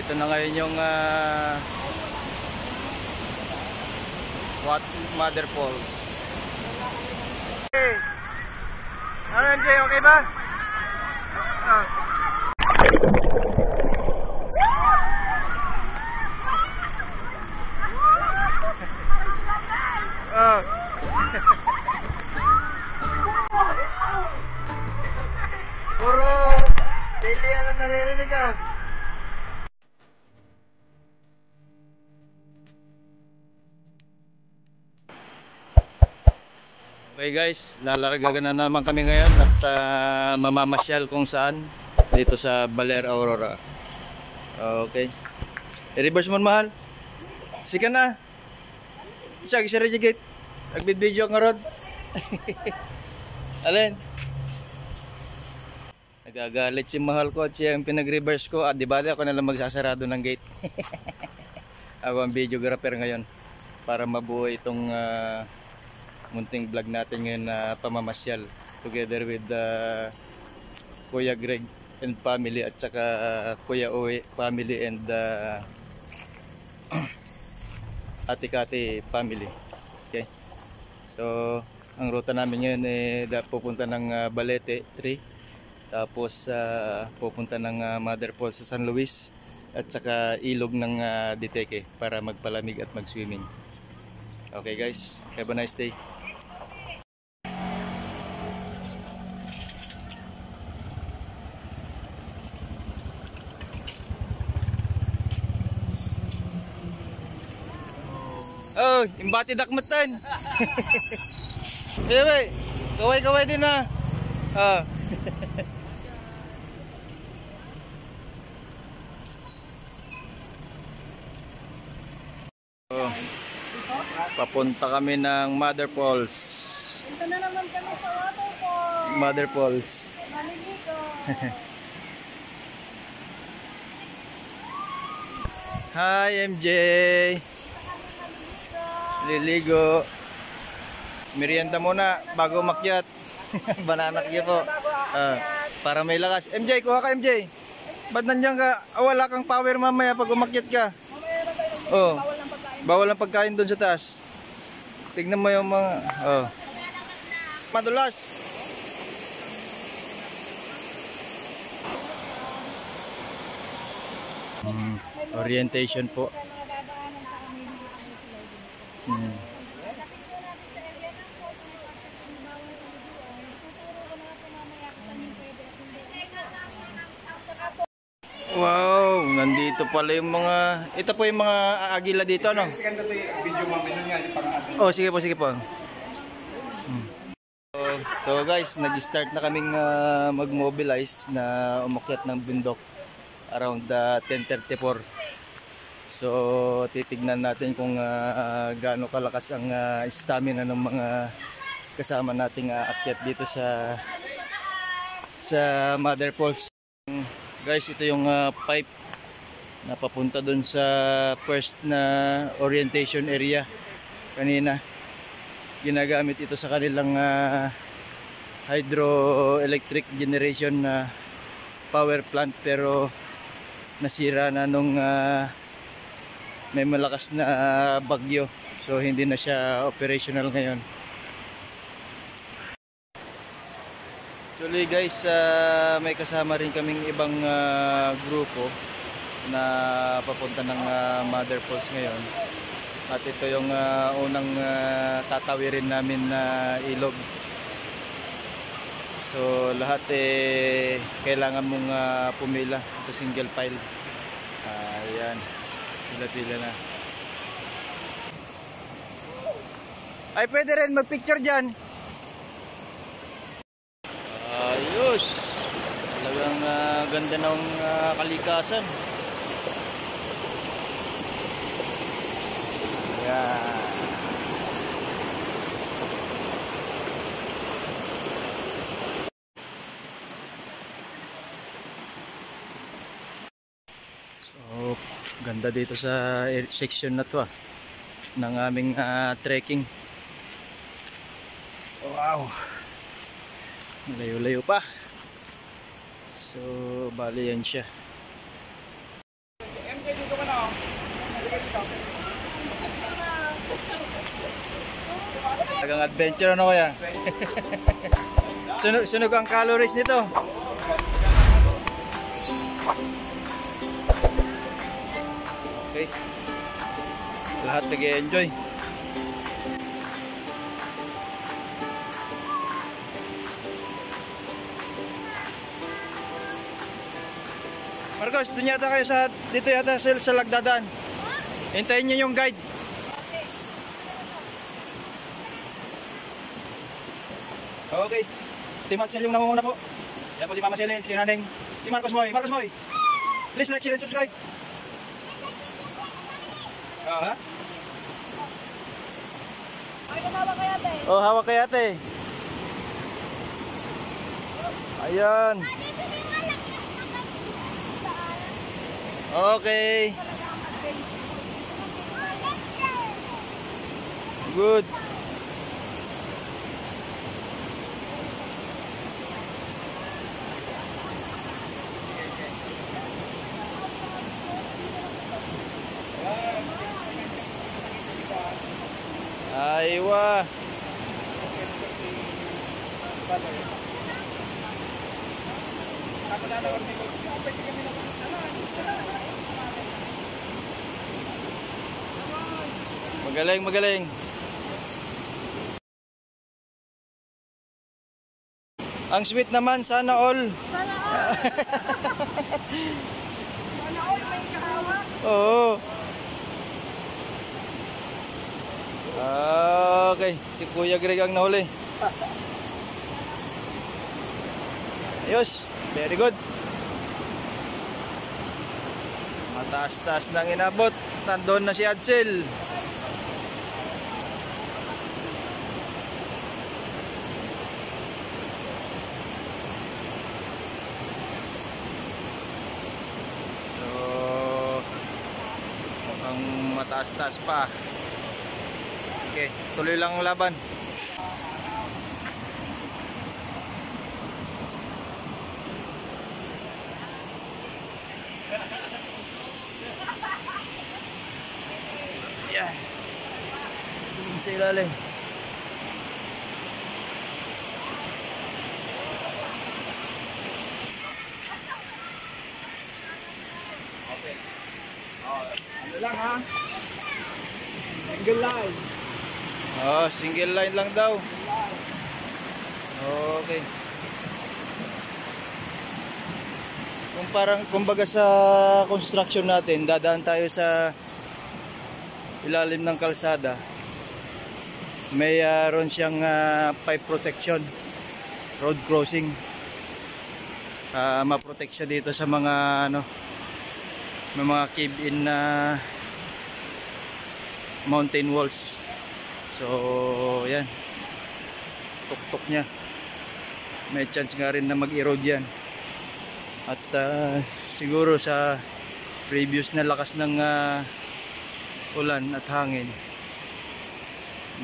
Ito na ngayon yung Mother Falls. Hey. Ano MJ, okay ba? Puro daily ano naririnig ka? Okay guys, lalargagan na naman kami ngayon at mamamasyal kung saan dito sa Baler Aurora. Okay. I-reverse mo mahal. Sika na. Siya, gisirigit. Nagbid-video nga rod. Alin? Nagagalit si mahal ko at siya yung pinag-reverse ko. Di ba ako nalang magsasarado ng gate. Ako ang videographer ngayon para mabuo itong munting vlog natin ngayon na pamamasyal together with Kuya Greg and family at saka Kuya Uwe family and Ate Kati family. Okay. So ang ruta namin ngayon pupunta ng Balete 3, tapos pupunta ng Mother Falls sa San Luis at saka ilog ng Diteke para magpalamig at mag-swimming. Okay guys, have a nice day. Oh, imbati dakmatan. Hey, kaway-kaway din na. Papunta kami ng Mother Falls. Punta na naman kami sa waterfall. Mother Falls. Maliligo. Hi MJ. Liligo. Merienda muna bago umakyat. Banana cue po. Para may lakas. MJ, kuha ka MJ. Ba't nandiyan ka? Wala kang power mamaya pag umakyat ka. Oh. Bawal ang pagkain doon sa taas. Tignan mo yung mga madulas. Orientation po. Wow, nandito pala yung mga, ito po yung mga agila dito, no? Oh, sige po, sige po. So guys, nag-start na kaming mag-mobilize na umakyat ng bundok around 10:34. So titignan natin kung gaano kalakas ang stamina ng mga kasama nating aakyat dito sa Mother Falls. Guys, ito yung pipe na papunta dun sa first na orientation area kanina. Ginagamit ito sa kanilang hydroelectric generation na power plant, pero nasira na nung may malakas na bagyo, so hindi na siya operational ngayon. Actually guys, may kasama rin kaming ibang grupo na papunta ng Mother Falls ngayon. At ito yung unang tatawirin namin na ilog. So lahat kailangan mong pumila. Ito single file. Ayan, pila-pila na. Ay, pwede rin mag-picture dyan. Ayos, talagang ganda ng kalikasan. Ayan. So ganda dito sa section na to ng aming trekking. Wow, layo-layo pa. So bali yan siya. dito ka na, oh. Halika dito. Talagang adventure ano kaya? Sunog ang calories nito. Okay. Lahat nag-enjoy. Marcos, dun yata kayo sa dito yata sa Lagdadaan. Hintayin niyo yung guide. Okay. Si Maxel yung namumuna po. Yan po si Mama Selene, si Naneng, si Marcos Moy. Marcos Moy, please like, share, and subscribe. Ha? Ay, hawak kaya te. Oh, hawak kay ate. Ayan. Okay. Good. Aywa. Magaling, magaling. Ang sweet naman, sana all. Sana all. Sana all may kahawak. Oo. Okay, si Kuya Greg ang nahuli. Ayos, very good. Mataas-taas nang inabot. Nandun na si Adsel. So, mukhang mataas-taas pa. Okay, tuloy lang ang laban. Yeah. Dun sa ilalim. Okay. Ano lang ha? Single line. Oh, single line lang daw. Okay. Kumbaga sa construction natin, dadaan tayo sa ilalim ng kalsada. Mayroon siyang pipe protection, road crossing. Ma-protect siya dito sa mga may mga cave-in na mountain walls. So, yan. Tuktok niya. May chance nga rin na mag-erode yan. At siguro sa previous na lakas ng ulan at hangin,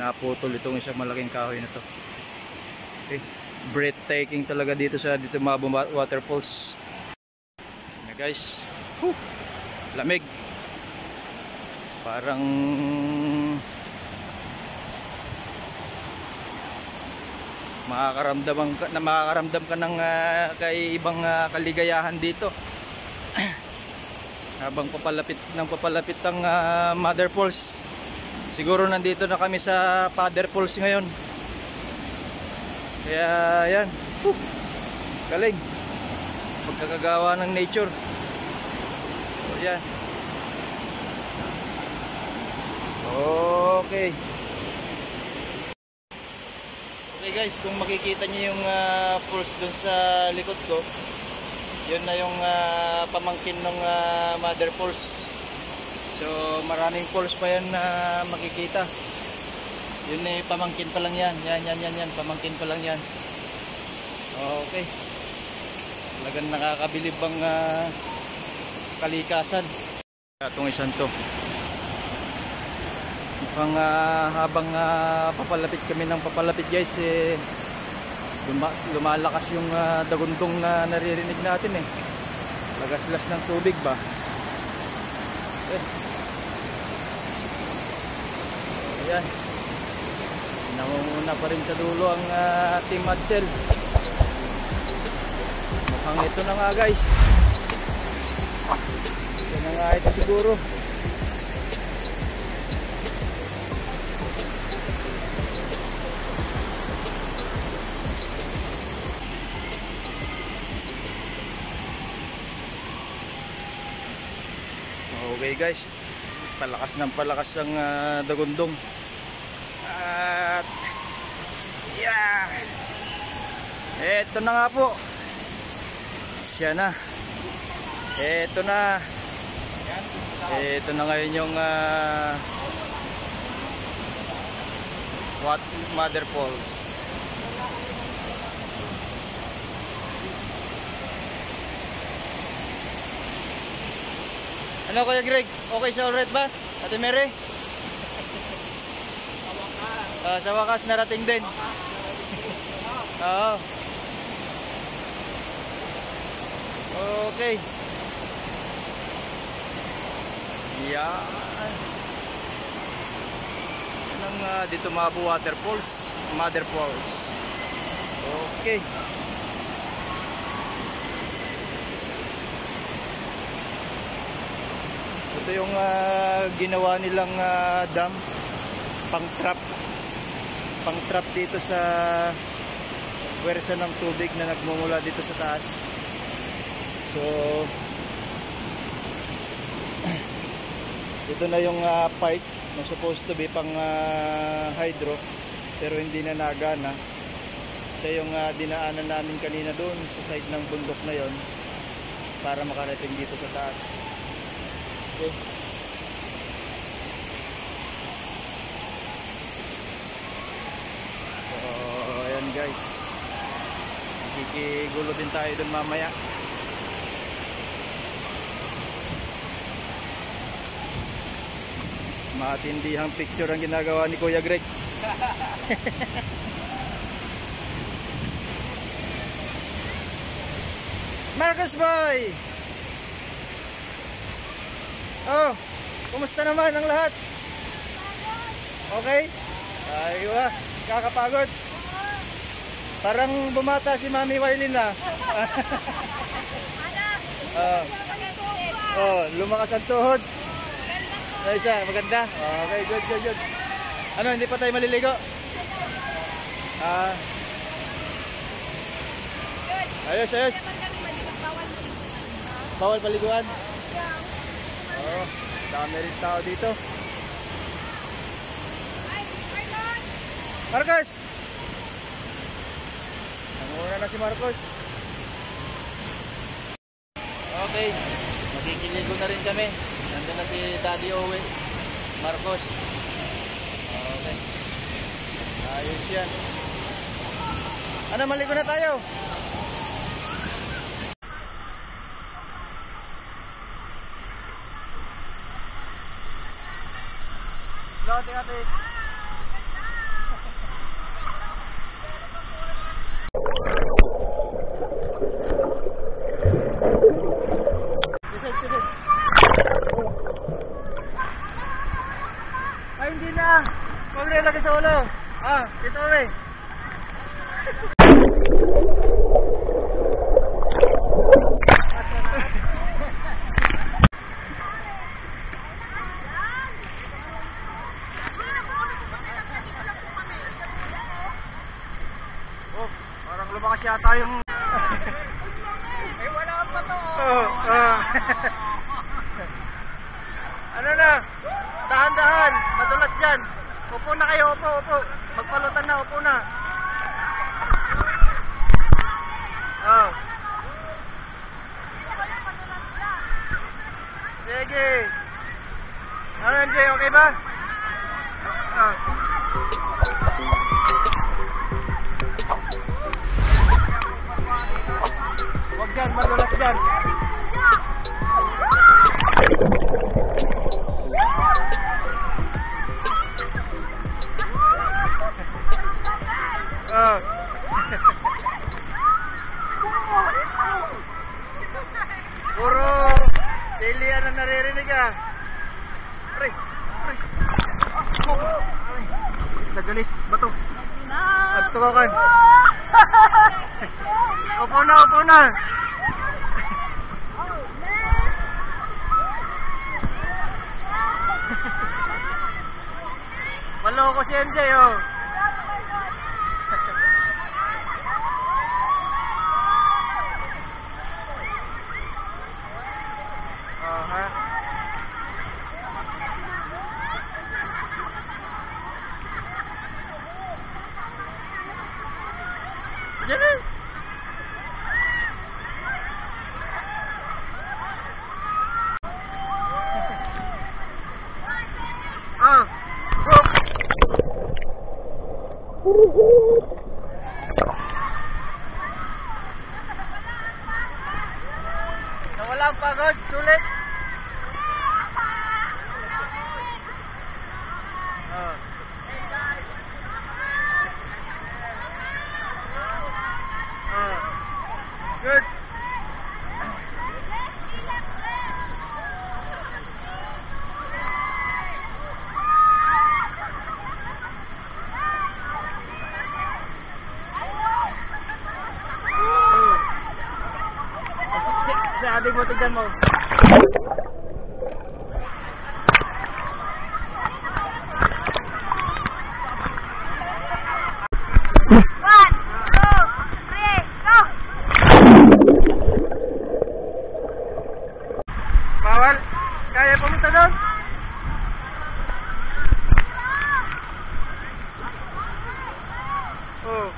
naputol itong isang malaking kahoy na to. Okay. Breathtaking talaga dito sa Mabom Waterfalls. Na guys. Whew. Lamig. Parang makakaramdam ka ng kaibang kaligayahan dito. Habang papalapit ang Mother Falls. Siguro nandito na kami sa Father Falls ngayon. Kaya yan. Galing. Pagkakagawa ng nature. So yan. Okay. Okay guys, kung makikita niyo yung falls dun sa likod ko, yun na yung pamangkin ng Mother Falls. So maraming falls pa yan na makikita. Yun eh, pamangkin pa lang yan. Yan, pamangkin pa lang yan. Okay. Talagang nakakabilib ang kalikasan. Itong isang to. Mukhang habang papalapit kami ng papalapit guys, lumalakas yung dagundong na naririnig natin eh. Lagaslas ng tubig ba? Eh. Ayan. Nangunguna pa rin sa dulo ang Team Madsel. Mukhang ito na nga guys. Ito na nga ito siguro. Okay guys, palakas ang dagundong. At yeah, eto na nga po, siya na, eto na ngayon yung Mother Falls. Ano Kuya Greg? Okay sa alright ba? Ate Mary? Sa wakas narating din. Oo. Okay. Yan. Yan ang dito Mabu Waterfalls, Mother Falls. Okay. Ito yung ginawa nilang dam, pang-trap dito sa puwersa ng tubig na nagmumula dito sa taas. So ito na yung pipe na supposed to be pang hydro, pero hindi na nagana. Siya yung dinaanan namin kanina doon sa side ng bundok na yon para makarating dito sa taas. Okay. So ayan guys, makikigulo din tayo doon mamaya. Matindihang picture ang ginagawa ni Kuya Greg. Marcos boy! Oh, kumusta naman ang lahat? Okay? Aywa, kakapagod. Parang bumata si Mami Wailin na. Lumakas ang tuhod. Isa, maganda. Okay, good. Ano, hindi pa tayo maliligo? Ayos. Bawal paliguan? Oo, dami rin tao dito. Marcos! Nanguna na si Marcos. Okay, magkikiligo na rin kami. Nandun na si Daddy Owen, Marcos. Okay. Ayos yan. Ano, maligo na tayo? Ate. Ay, hindi na. Huwag na ilagay sa ulo. Dito kami. Parang lumakas yata yung... wala kang pato. Ano na? Dahan-dahan. Madulas dyan. Upo na kayo, upo. Magpalutan na, upo na. Sige. Ano yun, Jay? Okay ba? Huwag dyan, madulas dyan. Puro Celia na naririnig ah. Pre. Nagalis. Bato. Agto ka kan. Upo na, upo na. Maloko si MJ, oh. Ha? Diyan eh. Ah, go. Nawala ang pagod, sulit. Good. Sa ating mo, tignan mo. Bawal. Kaya pumunta doon? Oh.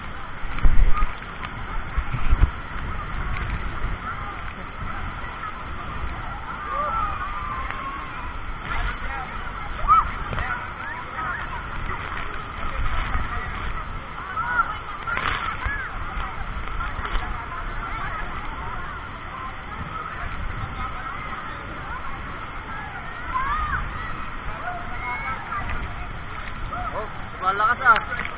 Oh, malakas ah.